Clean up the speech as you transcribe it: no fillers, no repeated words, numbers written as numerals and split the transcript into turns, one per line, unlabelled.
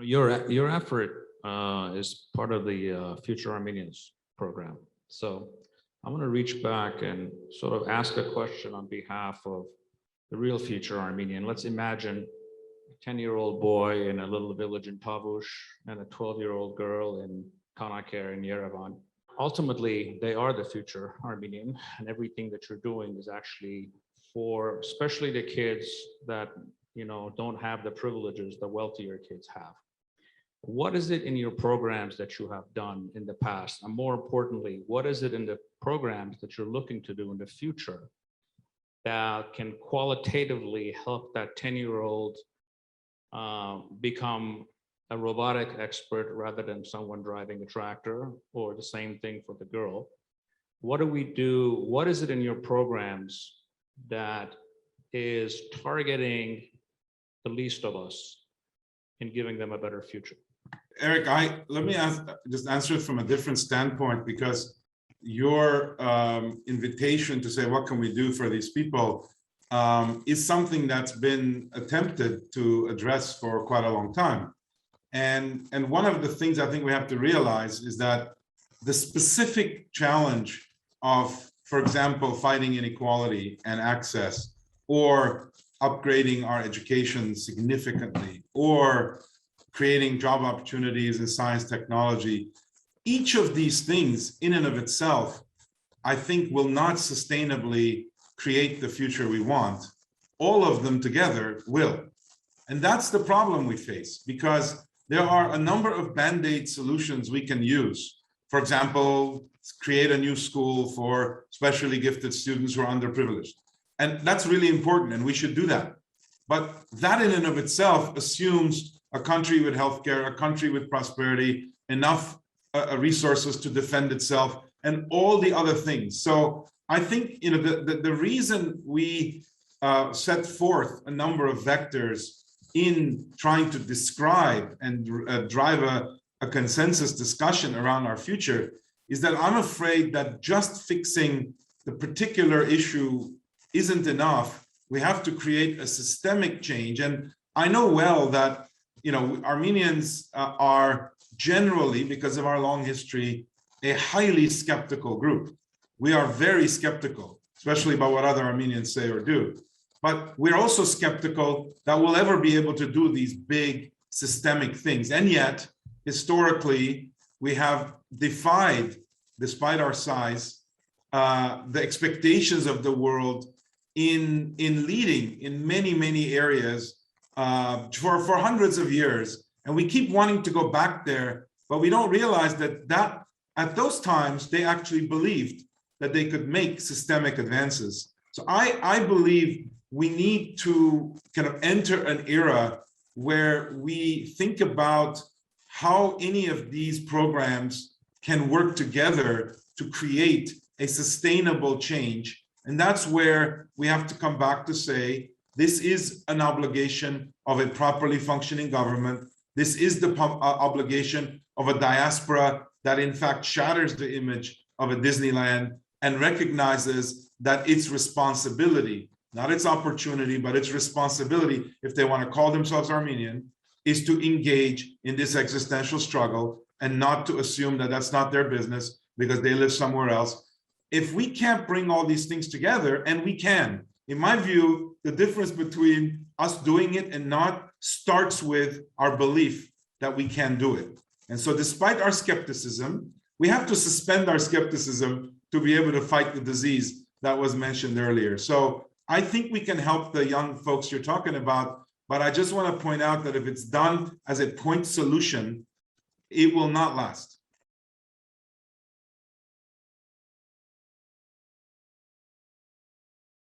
Your effort is part of the Future Armenians program. So I'm going to reach back and sort of ask a question on behalf of the real future Armenian. Let's imagine a 10-year-old boy in a little village in Tavush and a 12-year-old girl in Kanaker in Yerevan. Ultimately, they are the future Armenian, and everything that you're doing is actually for especially the kids that don't have the privileges the wealthier kids have. What is it in your programs that you have done in the past? And more importantly, what is it in the programs that you're looking to do in the future that can qualitatively help that 10-year-old become a robotic expert rather than someone driving a tractor, or the same thing for the girl? What do we do? What is it in your programs that is targeting the least of us and giving them a better future?
Eric, let me just answer it from a different standpoint, because your invitation to say, what can we do for these people, is something that's been attempted to address for quite a long time. And one of the things I think we have to realize is that the specific challenge of, for example, fighting inequality and access, or upgrading our education significantly, or creating job opportunities in science, technology, each of these things in and of itself, I think, will not sustainably create the future we want. All of them together will. And that's the problem we face, because there are a number of band-aid solutions we can use. For example, create a new school for specially gifted students who are underprivileged. And that's really important, and we should do that. But that in and of itself assumes a country with healthcare, a country with prosperity, enough resources to defend itself, and all the other things. So I think the reason we set forth a number of vectors in trying to describe and drive a consensus discussion around our future is that I'm afraid that just fixing the particular issue isn't enough. We have to create a systemic change. And I know well that Armenians are generally, because of our long history, a highly skeptical group. We are very skeptical, especially about what other Armenians say or do. But we're also skeptical that we'll ever be able to do these big systemic things. And yet, historically, we have defied, despite our size, the expectations of the world in leading in many, many areas for hundreds of years. And we keep wanting to go back there, but we don't realize that at those times, they actually believed that they could make systemic advances. So I believe we need to kind of enter an era where we think about how any of these programs can work together to create a sustainable change. And that's where we have to come back to say, this is an obligation of a properly functioning government. This is the obligation of a diaspora that in fact shatters the image of a Disneyland and recognizes that its responsibility, not its opportunity, but its responsibility, if they want to call themselves Armenian, is to engage in this existential struggle and not to assume that that's not their business because they live somewhere else. If we can't bring all these things together, and we can, in my view, the difference between us doing it and not starts with our belief that we can do it. And so despite our skepticism, we have to suspend our skepticism to be able to fight the disease that was mentioned earlier. So I think we can help the young folks you're talking about, but I just want to point out that if it's done as a point solution, it will not last.